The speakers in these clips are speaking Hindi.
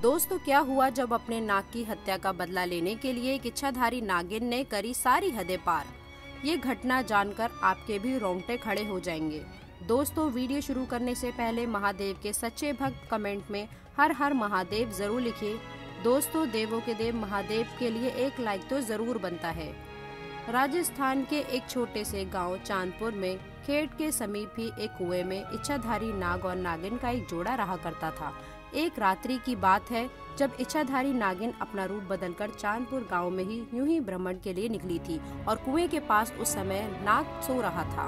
दोस्तों, क्या हुआ जब अपने नाग की हत्या का बदला लेने के लिए एक इच्छाधारी नागिन ने करी सारी हदें पार। ये घटना जानकर आपके भी रोंगटे खड़े हो जाएंगे। दोस्तों, वीडियो शुरू करने से पहले महादेव के सच्चे भक्त कमेंट में हर हर महादेव जरूर लिखिए। दोस्तों, देवों के देव महादेव के लिए एक लाइक तो जरूर बनता है। राजस्थान के एक छोटे से गांव चांदपुर में खेत के समीप ही एक कुएं में इच्छाधारी नाग और नागिन का एक जोड़ा रहा करता था। एक रात्रि की बात है जब इच्छाधारी नागिन अपना रूप बदलकर चांदपुर गांव में ही यूं ही भ्रमण के लिए निकली थी और कुएं के पास उस समय नाग सो रहा था।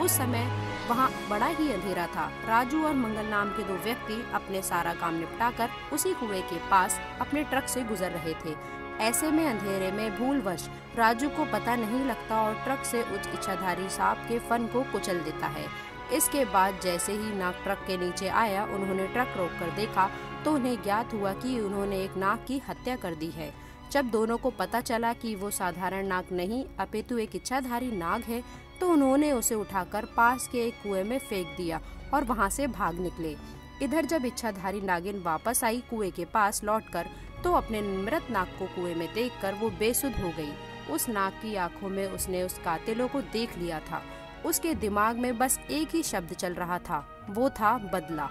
उस समय वहां बड़ा ही अंधेरा था। राजू और मंगल नाम के दो व्यक्ति अपने सारा काम निपटाकर उसी कुएं के पास अपने ट्रक से गुजर रहे थे। ऐसे में अंधेरे में भूलवश राजू को पता नहीं लगता और ट्रक से उस इच्छाधारी सांप के फन को कुचल देता है। इसके बाद जैसे ही नाग ट्रक के नीचे आया, उन्होंने ट्रक रोककर देखा तो उन्हें ज्ञात हुआ कि उन्होंने एक नाग की हत्या कर दी है। जब दोनों को पता चला कि वो साधारण नाग नहीं अपितु एक इच्छाधारी नाग है, तो उन्होंने उसे उठाकर पास के एक कुएं में फेंक दिया और वहां से भाग निकले। इधर जब इच्छाधारी नागिन वापस आई कुएं के पास लौटकर, तो अपने मृत नाग को कुएं में देखकर वो बेसुध हो गई। उस नाग की आंखों में उसने उस कातिलों को देख लिया था। उसके दिमाग में बस एक ही शब्द चल रहा था, वो था बदला।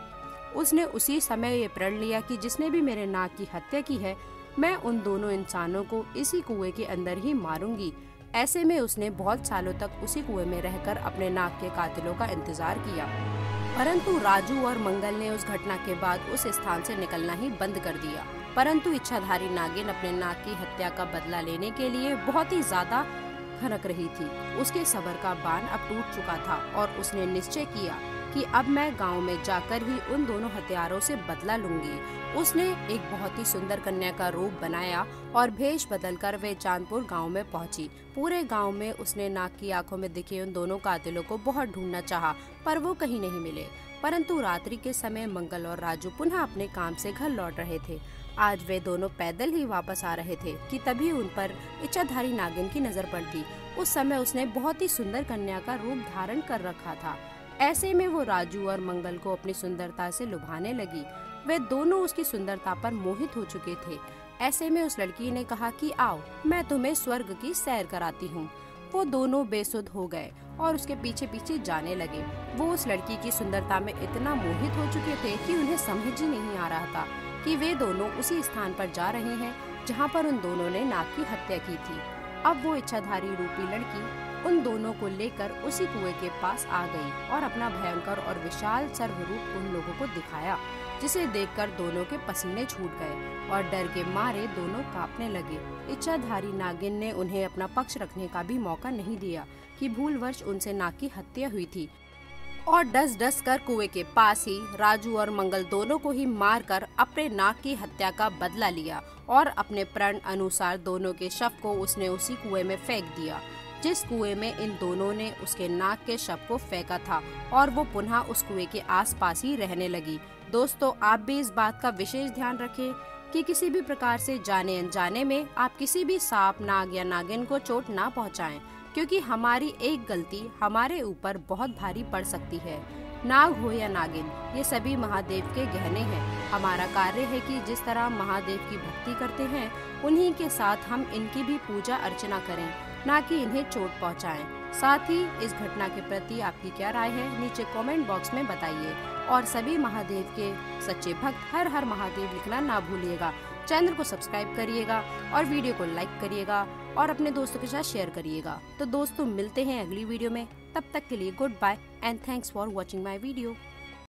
उसने उसी समय ये प्रण लिया कि जिसने भी मेरे नाग की हत्या की है, मैं उन दोनों इंसानों को इसी कुएं के अंदर ही मारूंगी। ऐसे में उसने बहुत सालों तक उसी कुएं में रहकर अपने नाग के कातिलों का इंतजार किया। परंतु राजू और मंगल ने उस घटना के बाद उस स्थान से निकलना ही बंद कर दिया। परंतु इच्छाधारी नागिन अपने नाग की हत्या का बदला लेने के लिए बहुत ही ज्यादा खनक रही थी। उसके सब्र का बांध अब टूट चुका था और उसने निश्चय किया कि अब मैं गांव में जाकर ही उन दोनों हत्यारों से बदला लूंगी। उसने एक बहुत ही सुंदर कन्या का रूप बनाया और भेष बदलकर वे चांदपुर गांव में पहुंची। पूरे गांव में उसने नाग की आंखों में दिखे उन दोनों कातिलों को बहुत ढूंढना चाहा, पर वो कहीं नहीं मिले। परंतु रात्रि के समय मंगल और राजू पुनः अपने काम से घर लौट रहे थे। आज वे दोनों पैदल ही वापस आ रहे थे कि तभी उन पर इच्छाधारी नागिन की नजर पड़ती। उस समय उसने बहुत ही सुंदर कन्या का रूप धारण कर रखा था। ऐसे में वो राजू और मंगल को अपनी सुंदरता से लुभाने लगी। वे दोनों उसकी सुंदरता पर मोहित हो चुके थे। ऐसे में उस लड़की ने कहा कि आओ, मैं तुम्हें स्वर्ग की सैर कराती हूँ। वो दोनों बेसुध हो गए और उसके पीछे पीछे जाने लगे। वो उस लड़की की सुंदरता में इतना मोहित हो चुके थे कि उन्हें समझ ही नहीं आ रहा था कि वे दोनों उसी स्थान पर जा रहे हैं जहाँ पर उन दोनों ने नाग की हत्या की थी। अब वो इच्छाधारी रूपी लड़की उन दोनों को लेकर उसी कुएं के पास आ गई और अपना भयंकर और विशाल सर्वरूप उन लोगों को दिखाया, जिसे देखकर दोनों के पसीने छूट गए और डर के मारे दोनों कांपने लगे। इच्छाधारी नागिन ने उन्हें अपना पक्ष रखने का भी मौका नहीं दिया कि भूलवश उनसे नाग की हत्या हुई थी और डस डस कर कुएं के पास ही राजू और मंगल दोनों को ही मारकर अपने नाग की हत्या का बदला लिया और अपने प्रण अनुसार दोनों के शव को उसने उसी कुएं में फेंक दिया, जिस कुएं में इन दोनों ने उसके नाग के शव को फेंका था, और वो पुनः उस कुएं के आसपास ही रहने लगी। दोस्तों, आप भी इस बात का विशेष ध्यान रखें कि किसी भी प्रकार से जाने अनजाने में आप किसी भी सांप, नाग या नागिन को चोट ना पहुंचाएं, क्योंकि हमारी एक गलती हमारे ऊपर बहुत भारी पड़ सकती है। नाग हो या नागिन, ये सभी महादेव के गहने हैं। हमारा कार्य है कि जिस तरह महादेव की भक्ति करते हैं, उन्हीं के साथ हम इनकी भी पूजा अर्चना करें, ना कि इन्हें चोट पहुंचाएं। साथ ही इस घटना के प्रति आपकी क्या राय है, नीचे कमेंट बॉक्स में बताइए और सभी महादेव के सच्चे भक्त हर हर महादेव लिखना ना भूलिएगा। चैनल को सब्सक्राइब करिएगा और वीडियो को लाइक करिएगा और अपने दोस्तों के साथ शेयर करिएगा। तो दोस्तों, मिलते हैं अगली वीडियो में। तब तक के लिए goodbye and thanks for watching my video.